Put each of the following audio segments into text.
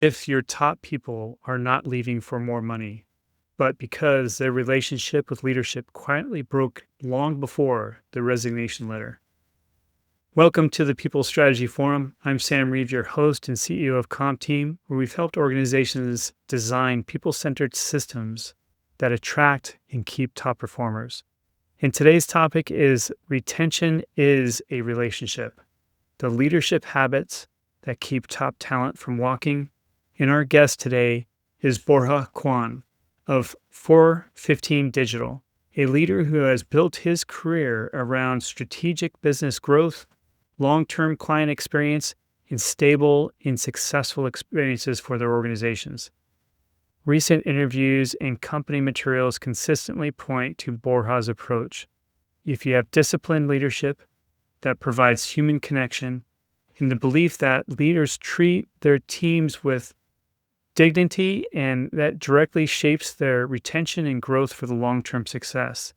if your top people are not leaving for more money, but because their relationship with leadership quietly broke long before the resignation letter. Welcome to the People Strategy Forum. I'm Sam Reeve, your host and CEO of CompTeam, where we've helped organizations design people-centered systems that attract and keep top performers. And today's topic is retention is a relationship, the leadership habits that keep top talent from walking. And our guest today is Borja Cuan of Four15 Digital, a leader who has built his career around strategic business growth, long-term client experience, and stable and successful experiences for their organizations. Recent interviews and company materials consistently point to Borja's approach. If you have disciplined leadership that provides human connection and the belief that leaders treat their teams with dignity and that directly shapes their retention and growth for the long-term success.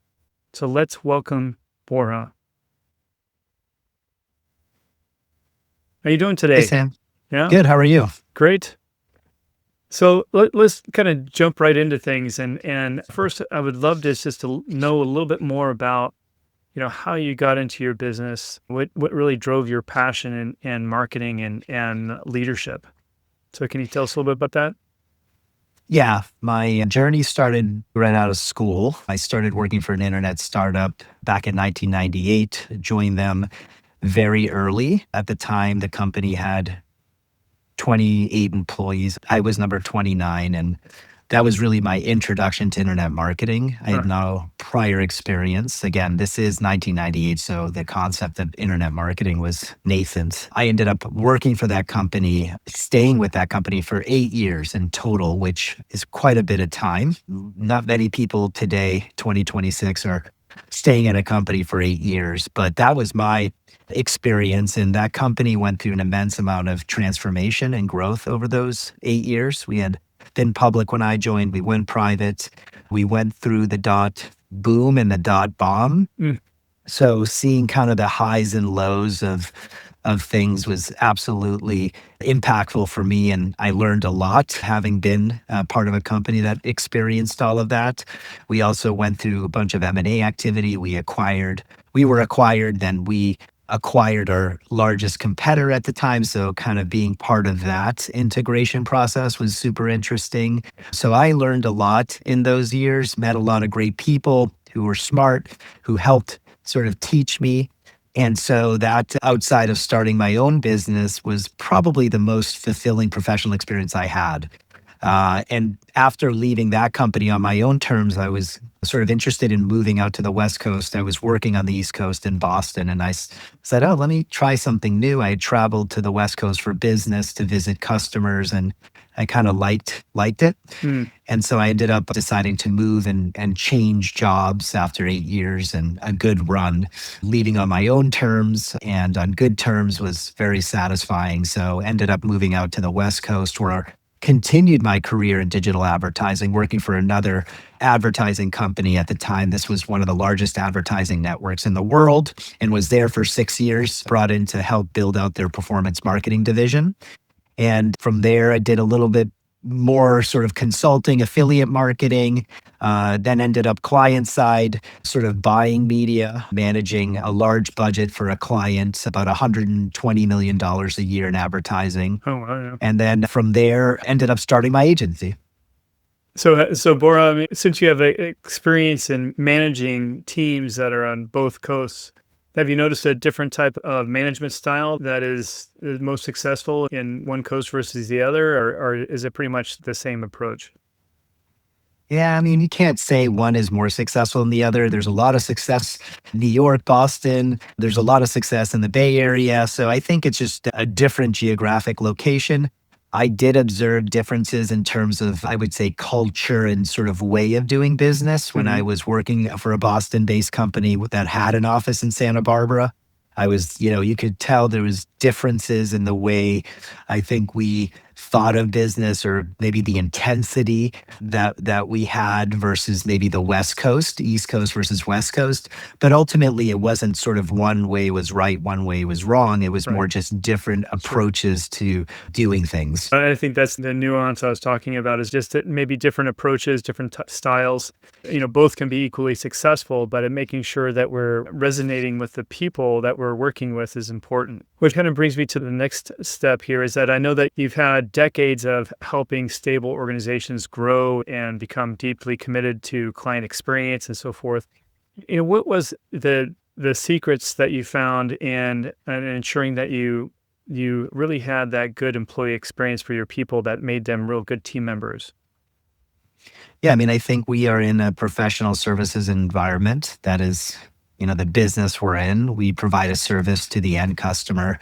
So let's welcome Borja. How are you doing today? Hey, Sam. Yeah? Good. How are you? Great. So let's kind of jump right into things. And first, I would love just to know a little bit more about, how you got into your business, what really drove your passion in marketing and leadership. So can you tell us a little bit about that? Yeah, my journey started right out of school. I started working for an internet startup back in 1998, joined them very early. At the time, the company had 28 employees. I was number 29, and that was really my introduction to internet marketing. I had no prior experience. Again, this is 1998, so the concept of internet marketing was nascent. I ended up working for that company, staying with that company for 8 years in total, which is quite a bit of time. Not many people today, 2026, are staying at a company for 8 years, but that was my experience. And that company went through an immense amount of transformation and growth over those 8 years. We had been public when I joined. We went private. We went through the dot boom and the dot bomb. So seeing kind of the highs and lows of things was absolutely impactful for me. And I learned a lot having been part of a company that experienced all of that. We also went through a bunch of M&A activity. We were acquired, then we acquired our largest competitor at the time. So kind of being part of that integration process was super interesting. So I learned a lot in those years, met a lot of great people who were smart, who helped sort of teach me. And so that, outside of starting my own business, was probably the most fulfilling professional experience I had. And after leaving that company on my own terms, I was sort of interested in moving out to the West Coast. I was working on the East Coast in Boston, and I said, oh, let me try something new. I had traveled to the West Coast for business to visit customers, and I kind of liked it. And so I ended up deciding to move and change jobs after 8 years and a good run. Leaving on my own terms and on good terms was very satisfying. So ended up moving out to the West Coast, where I continued my career in digital advertising, working for another advertising company at the time. This was one of the largest advertising networks in the world, and was there for 6 years, brought in to help build out their performance marketing division. And from there, I did a little bit more sort of consulting, affiliate marketing, then ended up client side, sort of buying media, managing a large budget for a client, about $120 million a year in advertising. Oh, wow, yeah. And then from there, ended up starting my agency. So Borja, I mean, since you have experience in managing teams that are on both coasts, have you noticed a different type of management style that is most successful in one coast versus the other, or is it pretty much the same approach? Yeah, I mean, you can't say one is more successful than the other. There's a lot of success in New York, Boston. There's a lot of success in the Bay Area. So I think it's just a different geographic location. I did observe differences in terms of, I would say, culture and sort of way of doing business when I was working for a Boston-based company that had an office in Santa Barbara. I was, you could tell there was differences in the way I think we thought of business, or maybe the intensity that we had versus maybe the West Coast, East Coast versus West Coast. But ultimately, it wasn't sort of one way was right, one way was wrong. It was more Right. just different Sure. approaches to doing things. I think that's the nuance I was talking about, is just that maybe different approaches, different styles, both can be equally successful, but making sure that we're resonating with the people that we're working with is important. Which kind of brings me to the next step here, is that I know that you've had decades of helping stable organizations grow and become deeply committed to client experience and so forth. What was the secrets that you found in ensuring that you really had that good employee experience for your people that made them real good team members? Yeah, I mean, I think we are in a professional services environment. That is, the business we're in. We provide a service to the end customer.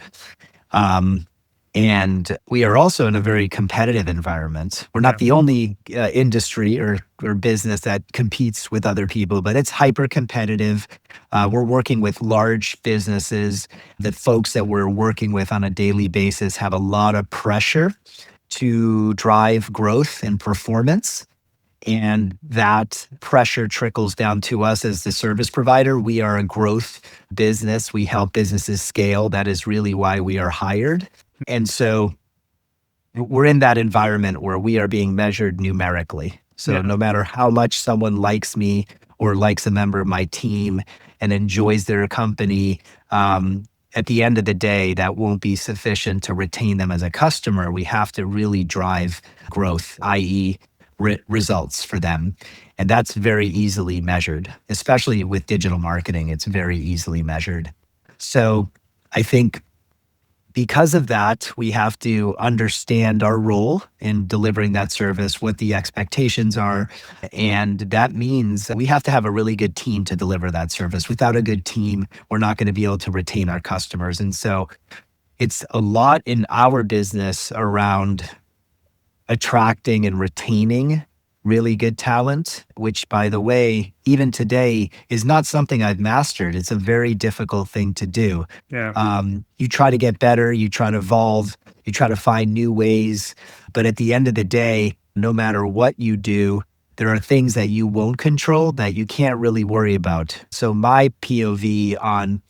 Um, and we are also in a very competitive environment. We're not Yeah. the only industry or business that competes with other people, but it's hyper competitive. We're working with large businesses. The folks that we're working with on a daily basis have a lot of pressure to drive growth and performance. And that pressure trickles down to us as the service provider. We are a growth business. We help businesses scale. That is really why we are hired. And so we're in that environment where we are being measured numerically. So Yeah. no matter how much someone likes me or likes a member of my team and enjoys their company, at the end of the day, that won't be sufficient to retain them as a customer. We have to really drive growth, i.e., results for them. And that's very easily measured, especially with digital marketing. It's very easily measured. So I think because of that, we have to understand our role in delivering that service, what the expectations are. And that means we have to have a really good team to deliver that service. Without a good team, we're not going to be able to retain our customers. And so it's a lot in our business around attracting and retaining really good talent, which, by the way, even today is not something I've mastered. It's a very difficult thing to do. Yeah. You try to get better, you try to evolve, you try to find new ways. But at the end of the day, no matter what you do, there are things that you won't control that you can't really worry about. So my POV on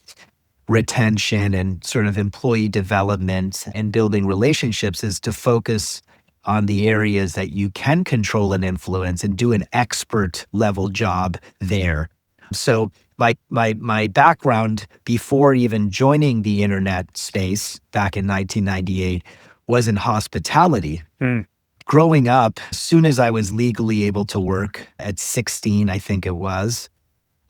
retention and sort of employee development and building relationships is to focus on the areas that you can control and influence and do an expert level job there. So my background before even joining the internet space back in 1998 was in hospitality. Mm. Growing up, as soon as I was legally able to work at 16, I think it was,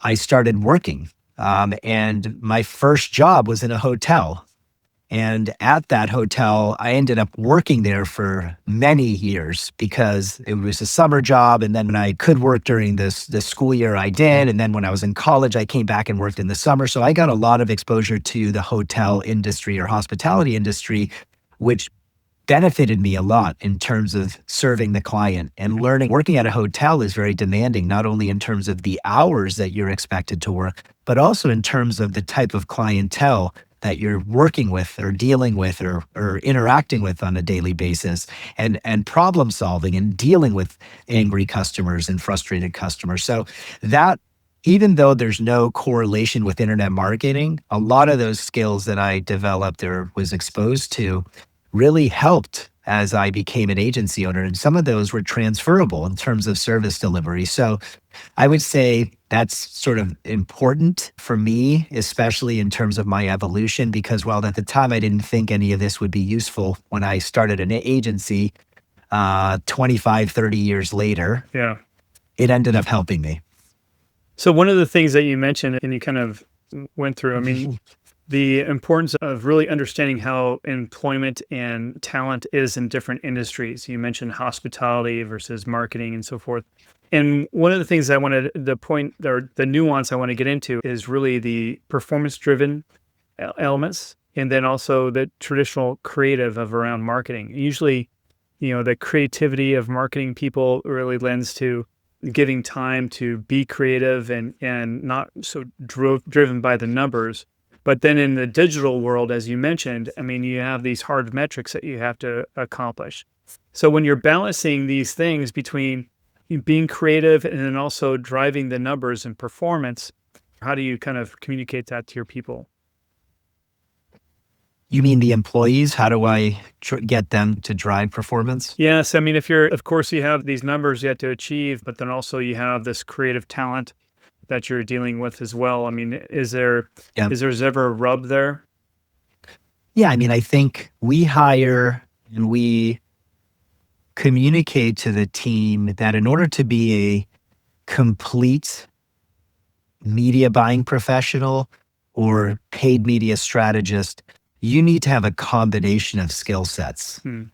I started working. And my first job was in a hotel. And at that hotel, I ended up working there for many years because it was a summer job. And then when I could work during the school year, I did. And then when I was in college, I came back and worked in the summer. So I got a lot of exposure to the hotel industry or hospitality industry, which benefited me a lot in terms of serving the client and learning. Working at a hotel is very demanding, not only in terms of the hours that you're expected to work, but also in terms of the type of clientele that you're working with or dealing with or interacting with on a daily basis, and problem solving and dealing with angry customers and frustrated customers. So that, even though there's no correlation with internet marketing, a lot of those skills that I developed or was exposed to really helped as I became an agency owner. And some of those were transferable in terms of service delivery. So I would say that's sort of important for me, especially in terms of my evolution, because while at the time I didn't think any of this would be useful, when I started an agency 25, 30 years later, Yeah. it ended up helping me. So one of the things that you mentioned and you kind of went through, I mean, the importance of really understanding how employment and talent is in different industries. You mentioned hospitality versus marketing and so forth. And one of the things I wanted, the point or the nuance I want to get into is really the performance driven elements, and then also the traditional creative of around marketing. Usually, the creativity of marketing people really lends to giving time to be creative and not so driven by the numbers. But then in the digital world, as you mentioned, I mean, you have these hard metrics that you have to accomplish. So when you're balancing these things between being creative and then also driving the numbers and performance, how do you kind of communicate that to your people? You mean the employees? How do I get them to drive performance? Yes, I mean, if you're, of course, you have these numbers you have to achieve, but then also you have this creative talent that you're dealing with as well. I mean, Yeah. is there ever a rub there? Yeah. I mean, I think we hire and we communicate to the team that in order to be a complete media buying professional or paid media strategist, you need to have a combination of skill sets. Hmm.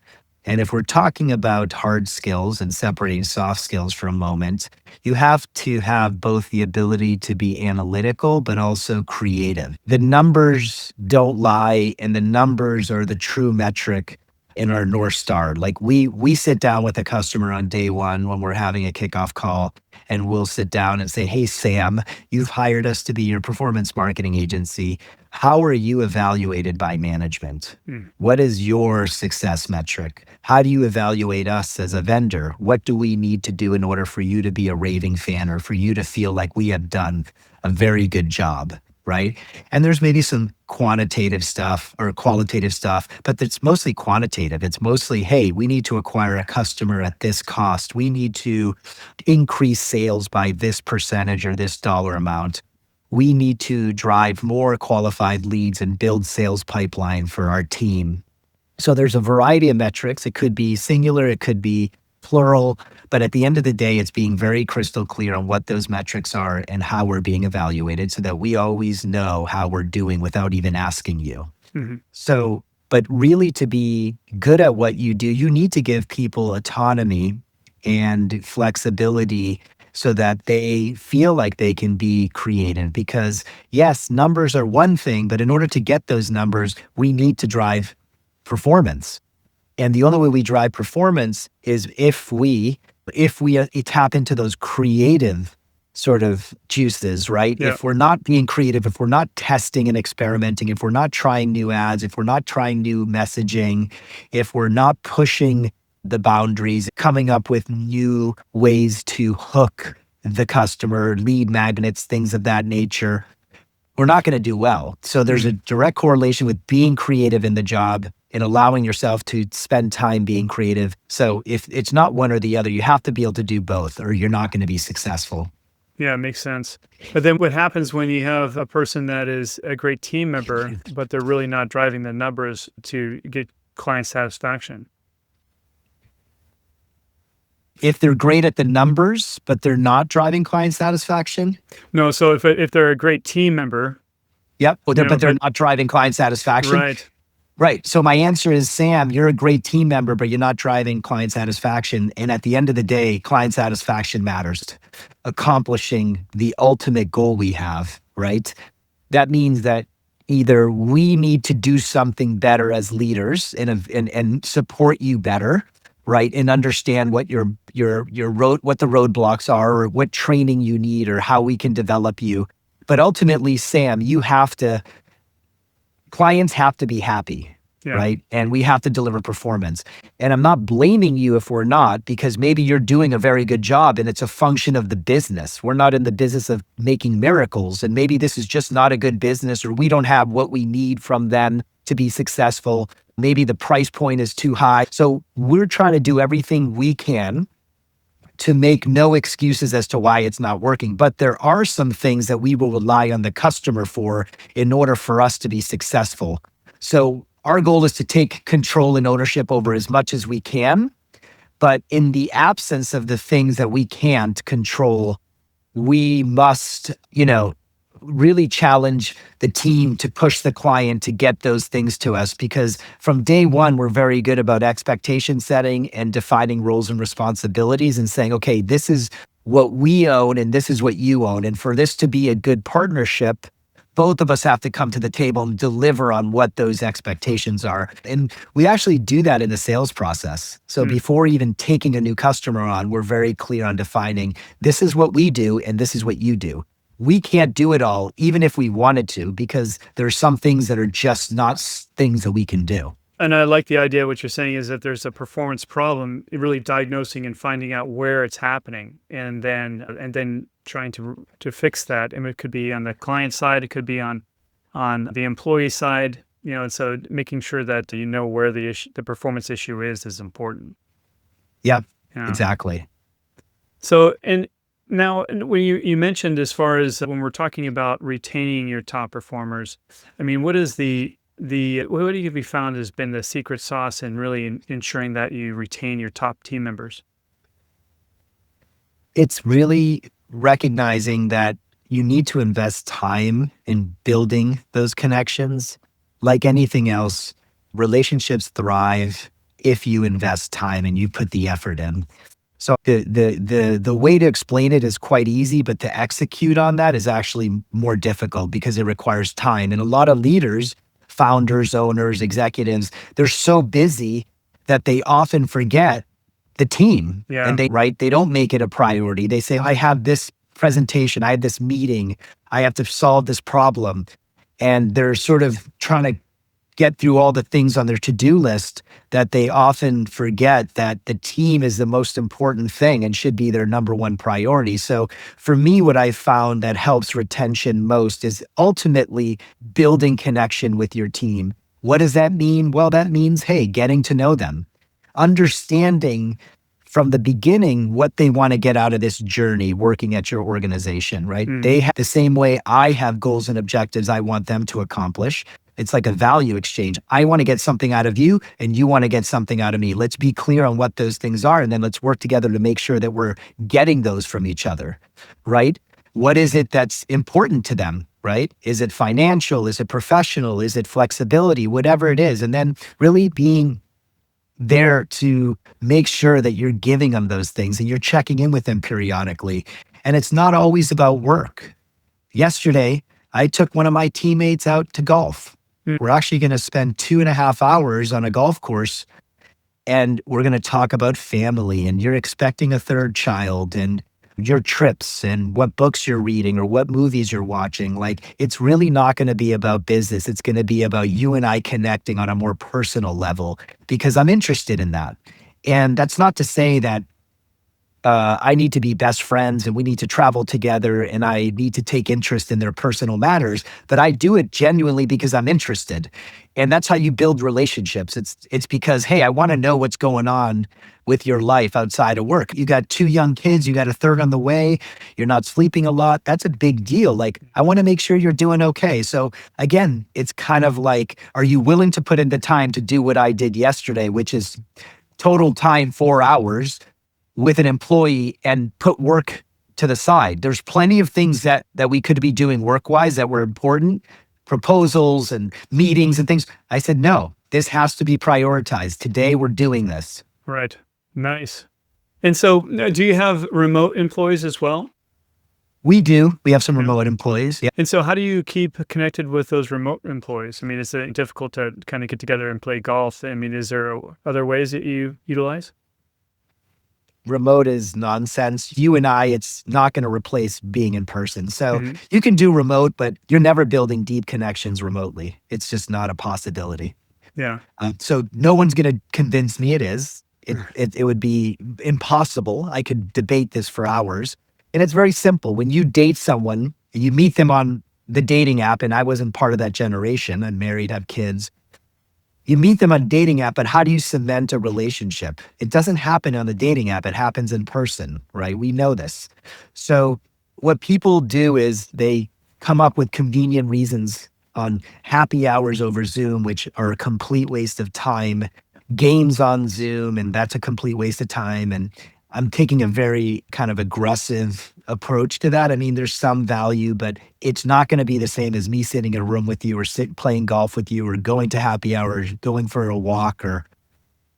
And if we're talking about hard skills and separating soft skills for a moment, you have to have both the ability to be analytical, but also creative. The numbers don't lie, and the numbers are the true metric in our North Star. Like we sit down with a customer on day one when we're having a kickoff call, and we'll sit down and say, "Hey, Sam, you've hired us to be your performance marketing agency. How are you evaluated by management? Hmm. What is your success metric? How do you evaluate us as a vendor? What do we need to do in order for you to be a raving fan or for you to feel like we have done a very good job?" Right? And there's maybe some quantitative stuff or qualitative stuff, but it's mostly quantitative. It's mostly, hey, we need to acquire a customer at this cost. We need to increase sales by this percentage or this dollar amount. We need to drive more qualified leads and build sales pipeline for our team. So there's a variety of metrics. It could be singular, it could be plural, but at the end of the day, it's being very crystal clear on what those metrics are and how we're being evaluated so that we always know how we're doing without even asking you. Mm-hmm. So, but really to be good at what you do, you need to give people autonomy and flexibility so that they feel like they can be creative. Because yes, numbers are one thing, but in order to get those numbers, we need to drive performance. And the only way we drive performance is if we tap into those creative sort of juices, right? Yeah. If we're not being creative, if we're not testing and experimenting, if we're not trying new ads, if we're not trying new messaging, if we're not pushing the boundaries, coming up with new ways to hook the customer, lead magnets, things of that nature, we're not going to do well. So there's a direct correlation with being creative in the job and allowing yourself to spend time being creative. So if it's not one or the other, you have to be able to do both or you're not going to be successful. Yeah, it makes sense. But then what happens when you have a person that is a great team member, but they're really not driving the numbers to get client satisfaction? If they're great at the numbers, but they're not driving client satisfaction. No, so if they're a great team member, Yep. Well, you know, but they're not driving client satisfaction. right? Right. So my answer is, Sam, you're a great team member, but you're not driving client satisfaction. And at the end of the day, client satisfaction matters. Accomplishing the ultimate goal we have, right? That means that either we need to do something better as leaders and support you better, right? And understand what what the roadblocks are or what training you need or how we can develop you. But ultimately, Sam, clients have to be happy, Yeah. right? And we have to deliver performance. And I'm not blaming you if we're not, because maybe you're doing a very good job and it's a function of the business. We're not in the business of making miracles. And maybe this is just not a good business or we don't have what we need from them to be successful. Maybe the price point is too high. So we're trying to do everything we can to make no excuses as to why it's not working. But there are some things that we will rely on the customer for in order for us to be successful. So our goal is to take control and ownership over as much as we can. But in the absence of the things that we can't control, we must, really challenge the team to push the client to get those things to us, because from day one, we're very good about expectation setting and defining roles and responsibilities and saying, okay, this is what we own and this is what you own. And for this to be a good partnership, both of us have to come to the table and deliver on what those expectations are. And we actually do that in the sales process. So before even taking a new customer on, we're very clear on defining, this is what we do and this is what you do. we can't do it all, even if we wanted to, because there are some things that are just not things that we can do. And I like the idea. What you're saying is that there's a performance problem, really diagnosing and finding out where it's happening, and then trying to fix that. And it could be on the client side, it could be on the employee side. And so making sure that you know where the performance issue is important. Yep, Yeah. exactly. So, and now when you mentioned, as far as when we're talking about retaining your top performers, I mean, what is what do you have found has been the secret sauce in really ensuring that you retain your top team members? It's really recognizing that you need to invest time in building those connections. Like anything else, relationships thrive if you invest time and you put the effort in. So the way to explain it is quite easy, but to execute on that is actually more difficult because it requires time. And a lot of leaders, founders, owners, executives, they're so busy that they often forget the team. Yeah. And they don't make it a priority. They say, I have this presentation, I have this meeting, I have to solve this problem. And they're sort of trying to get through all the things on their to-do list that they often forget that the team is the most important thing and should be their number one priority. So for me, what I found that helps retention most is ultimately building connection with your team. What does that mean? Well, that means, hey, getting to know them, understanding from the beginning what they want to get out of this journey working at your organization, right? They have the same way I have goals and objectives I want them to accomplish. It's like a value exchange. I want to get something out of you and you want to get something out of me. Let's be clear on what those things are. And then let's work together to make sure that we're getting those from each other, right? What is it that's important to them, right? Is it financial? Is it professional? Is it flexibility? Whatever it is. And then really being there to make sure that you're giving them those things and you're checking in with them periodically. And it's not always about work. Yesterday, I took one of my teammates out to golf. We're actually going to spend 2.5 hours on a golf course, and we're going to talk about family, and you're expecting a third child, and your trips, and what books you're reading, or what movies you're watching. Like, it's really not going to be about business. It's going to be about you and I connecting on a more personal level, because I'm interested in that. And that's not to say that I need to be best friends and we need to travel together and I need to take interest in their personal matters, but I do it genuinely because I'm interested. And that's how you build relationships. It's because, hey, I want to know what's going on with your life outside of work. You got 2 young kids, you got a third on the way, you're not sleeping a lot. That's a big deal. Like, I want to make sure you're doing okay. So again, it's kind of like, are you willing to put in the time to do what I did yesterday, which is total time 4 hours with an employee and put work to the side. There's plenty of things that we could be doing work-wise that were important, proposals and meetings and things. I said, no, this has to be prioritized. Today we're doing this. Right. Nice. And so do you have remote employees as well? We do. We have some remote employees. Yeah. And so how do you keep connected with those remote employees? I mean, is it difficult to kind of get together and play golf? I mean, is there other ways that you utilize? Remote is nonsense. You and I, it's not going to replace being in person. So you can do remote, but you're never building deep connections remotely. It's just not a possibility. Yeah. So no one's going to convince me it is. It would be impossible. I could debate this for hours. And it's very simple. When you date someone, you meet them on the dating app, and I wasn't part of that generation. I'm married, have kids. You meet them on a dating app, but how do you cement a relationship? It doesn't happen on the dating app. It happens in person, right? We know this. So what people do is they come up with convenient reasons on happy hours over Zoom, which are a complete waste of time, games on Zoom, and that's a complete waste of time. And I'm taking a very kind of aggressive approach to that. I mean, there's some value, but it's not going to be the same as me sitting in a room with you or playing golf with you or going to happy hours, going for a walk or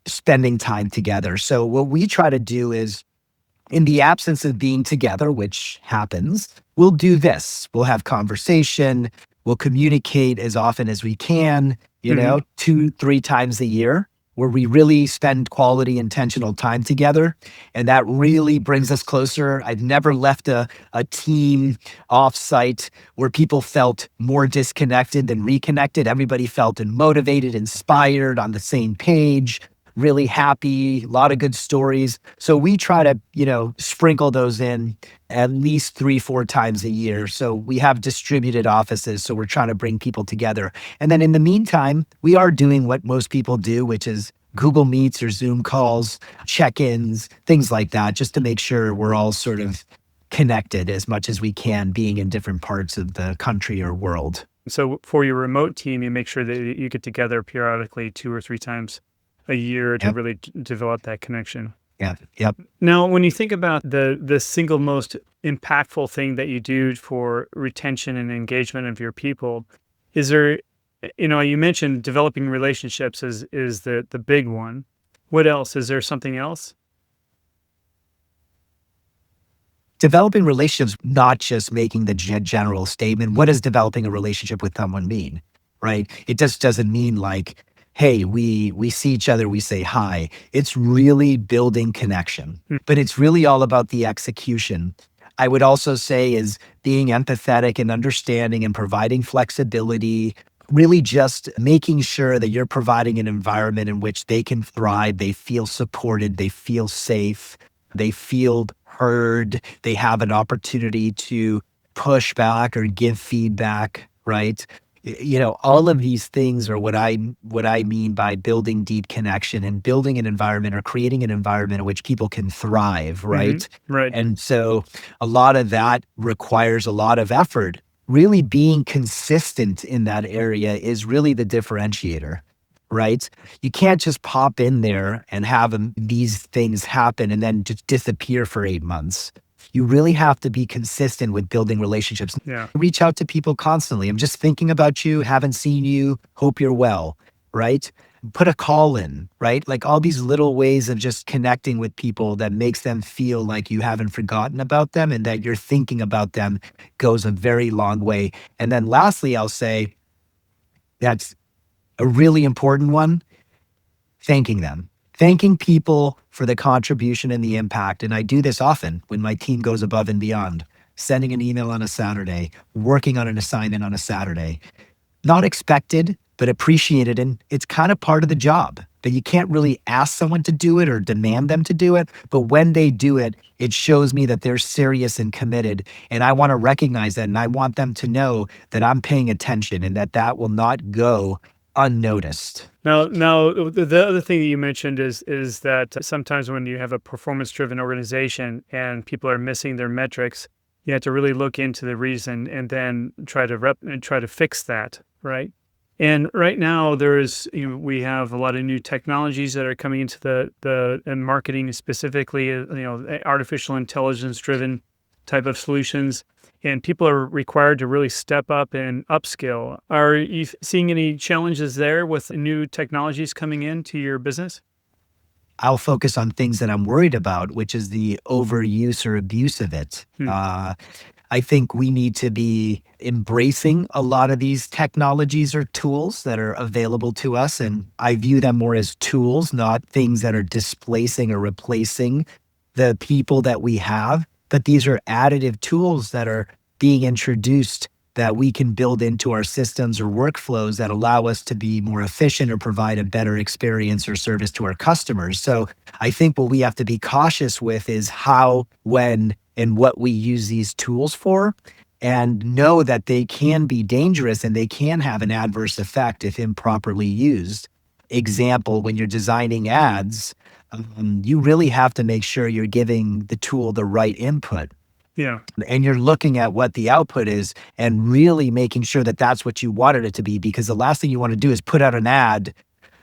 spending time together. So what we try to do is, in the absence of being together, which happens, we'll do this. We'll have conversation. We'll communicate as often as we can, 2-3 times a year. where we really spend quality, intentional time together. And that really brings us closer. I've never left a team offsite where people felt more disconnected than reconnected. Everybody felt motivated, inspired, on the same page, really happy, a lot of good stories. So we try to, sprinkle those in at least 3, 4 times a year. So we have distributed offices. So we're trying to bring people together. And then in the meantime, we are doing what most people do, which is Google Meets or Zoom calls, check-ins, things like that, just to make sure we're all sort of connected as much as we can, being in different parts of the country or world. So for your remote team, you make sure that you get together periodically 2 or 3 times a year to Yep. really develop that connection. Yeah. Yep. Now, when you think about the single most impactful thing that you do for retention and engagement of your people, is there, you mentioned developing relationships is the big one. What else? Is there something else? Developing relationships, not just making the general statement. What does developing a relationship with someone mean? Right? It just doesn't mean like, hey, we see each other, we say hi. It's really building connection, Hmm. but it's really all about the execution. I would also say is being empathetic and understanding and providing flexibility, really just making sure that you're providing an environment in which they can thrive, they feel supported, they feel safe, they feel heard, they have an opportunity to push back or give feedback, right? All of these things are what I mean by building deep connection and building an environment or creating an environment in which people can thrive, right? Right. And so a lot of that requires a lot of effort. Really being consistent in that area is really the differentiator, right? You can't just pop in there and have these things happen and then just disappear for 8 months. You really have to be consistent with building relationships. Yeah. Reach out to people constantly. I'm just thinking about you, haven't seen you, hope you're well, right? Put a call in, right? Like all these little ways of just connecting with people that makes them feel like you haven't forgotten about them and that you're thinking about them goes a very long way. And then lastly, I'll say that's a really important one, thanking them. Thanking people for the contribution and the impact. And I do this often when my team goes above and beyond, sending an email on a Saturday, working on an assignment on a Saturday. Not expected, but appreciated. And it's kind of part of the job that you can't really ask someone to do it or demand them to do it. But when they do it, it shows me that they're serious and committed. And I want to recognize that. And I want them to know that I'm paying attention and that will not go unnoticed. Now, the other thing that you mentioned is that sometimes when you have a performance-driven organization and people are missing their metrics, you have to really look into the reason and then try to fix that, right? And right now, we have a lot of new technologies that are coming into the marketing, specifically, artificial intelligence-driven type of solutions. And people are required to really step up and upskill. Are you seeing any challenges there with new technologies coming into your business? I'll focus on things that I'm worried about, which is the overuse or abuse of it. Hmm. I think we need to be embracing a lot of these technologies or tools that are available to us. And I view them more as tools, not things that are displacing or replacing the people that we have. But these are additive tools that are being introduced that we can build into our systems or workflows that allow us to be more efficient or provide a better experience or service to our customers. So I think what we have to be cautious with is how, when, and what we use these tools for, and know that they can be dangerous and they can have an adverse effect if improperly used. Example, when you're designing ads, you really have to make sure you're giving the tool the right input. Yeah. And you're looking at what the output is and really making sure that that's what you wanted it to be. Because the last thing you want to do is put out an ad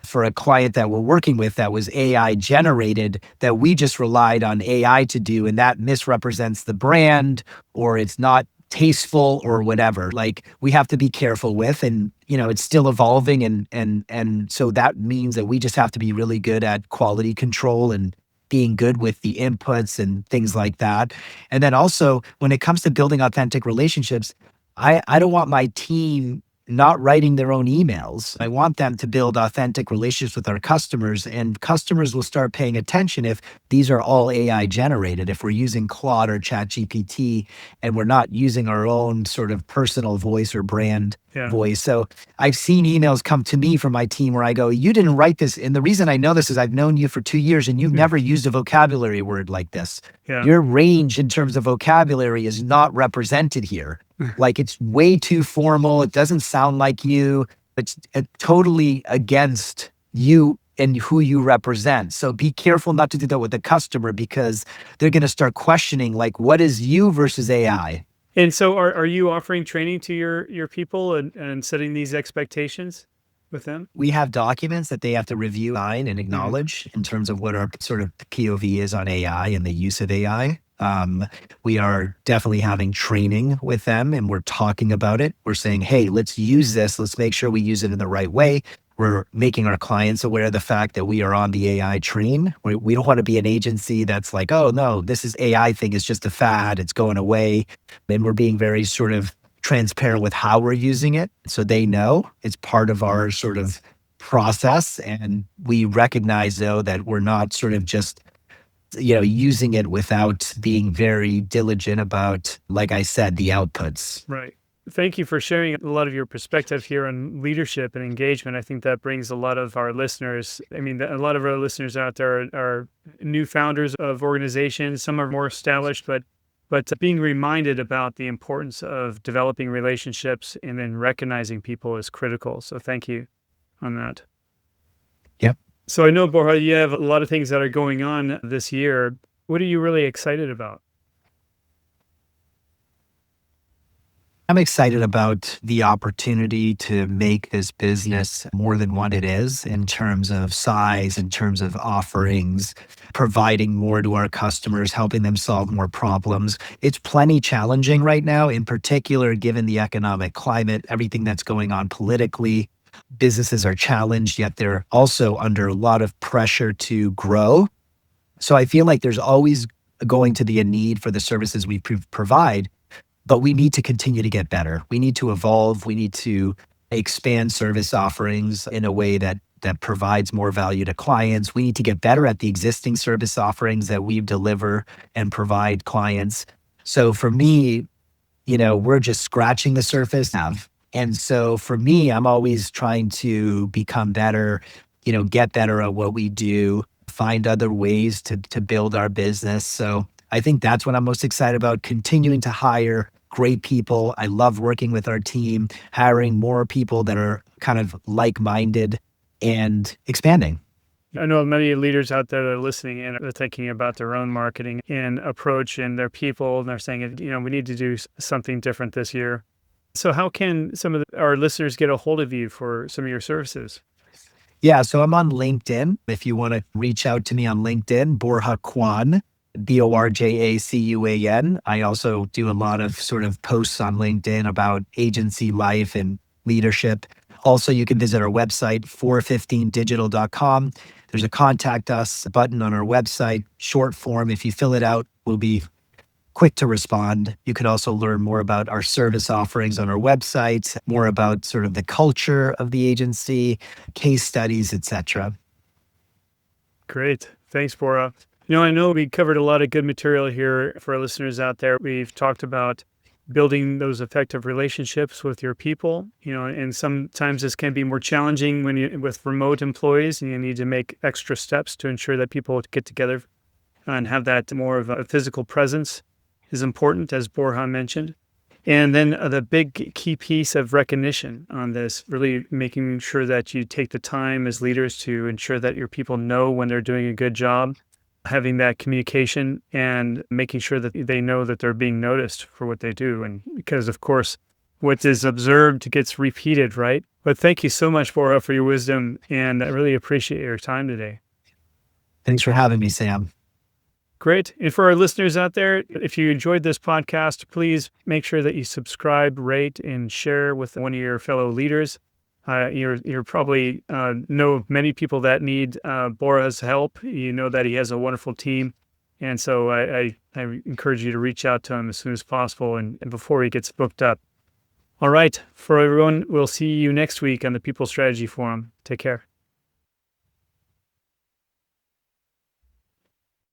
for a client that we're working with that was AI generated, that we just relied on AI to do, and that misrepresents the brand, or it's not tasteful or whatever. Like, we have to be careful with, and it's still evolving, and so that means that we just have to be really good at quality control and being good with the inputs and things like that. And then also when it comes to building authentic relationships, I don't want my team not writing their own emails. I want them to build authentic relationships with our customers, and customers will start paying attention if these are all AI generated. If we're using Claude or ChatGPT and we're not using our own sort of personal voice or brand voice. So I've seen emails come to me from my team where I go, you didn't write this. And the reason I know this is I've known you for 2 years and you've never used a vocabulary word like this. Your range in terms of vocabulary is not represented here. Like, it's way too formal. It doesn't sound like you. It's totally against you and who you represent. So be careful not to do that with the customer, because they're going to start questioning, like, what is you versus AI? And so are you offering training to your people and setting these expectations with them? We have documents that they have to review, sign, and acknowledge in terms of what our sort of POV is on AI and the use of AI. We are definitely having training with them, and we're talking about it. We're saying, hey, let's use this. Let's make sure we use it in the right way. We're making our clients aware of the fact that we are on the AI train. We don't want to be an agency that's like, oh, no, this is AI thing is just a fad. It's going away. And we're being very sort of transparent with how we're using it, so they know it's part of our sort of process. And we recognize, though, that we're not sort of just using it without being very diligent about, like I said, the outputs. Right. Thank you for sharing a lot of your perspective here on leadership and engagement. I think that brings a lot of our listeners. I mean, a lot of our listeners out there are new founders of organizations. Some are more established, but being reminded about the importance of developing relationships and then recognizing people is critical. So thank you on that. Yep. So I know, Borja, you have a lot of things that are going on this year. What are you really excited about? I'm excited about the opportunity to make this business more than what it is in terms of size, in terms of offerings, providing more to our customers, helping them solve more problems. It's plenty challenging right now, in particular, given the economic climate, everything that's going on politically. Businesses are challenged, yet they're also under a lot of pressure to grow. So I feel like there's always going to be a need for the services we provide. But we need to continue to get better. We need to evolve. We need to expand service offerings in a way that provides more value to clients. We need to get better at the existing service offerings that we deliver and provide clients. So for me, we're just scratching the surface now. And so for me, I'm always trying to become better, get better at what we do, find other ways to build our business. So I think that's what I'm most excited about, continuing to hire great people. I love working with our team, hiring more people that are kind of like-minded and expanding. I know many leaders out there that are listening and are thinking about their own marketing and approach and their people, and they're saying, we need to do something different this year. So how can some of our listeners get a hold of you for some of your services? Yeah, so I'm on LinkedIn. If you want to reach out to me on LinkedIn, Borja Cuan, Borjacuan. I also do a lot of sort of posts on LinkedIn about agency life and leadership. Also, you can visit our website, four15digital.com. There's a contact us button on our website, short form. If you fill it out, we'll be quick to respond. You can also learn more about our service offerings on our website, more about sort of the culture of the agency, case studies, etc. Great. Thanks, Borja. I know we covered a lot of good material here for our listeners out there. We've talked about building those effective relationships with your people, and sometimes this can be more challenging with remote employees, and you need to make extra steps to ensure that people get together and have that more of a physical presence is important, as Borja mentioned. And then the big key piece of recognition on this, really making sure that you take the time as leaders to ensure that your people know when they're doing a good job, having that communication and making sure that they know that they're being noticed for what they do. And because, of course, what is observed gets repeated, right? But thank you so much, Borja, for your wisdom, and I really appreciate your time today. Thanks for having me, Sam. Great. And for our listeners out there, if you enjoyed this podcast, please make sure that you subscribe, rate, and share with one of your fellow leaders. You're probably know many people that need Borja's help. You know that he has a wonderful team. And so I encourage you to reach out to him as soon as possible and before he gets booked up. All right. For everyone, we'll see you next week on the People Strategy Forum. Take care.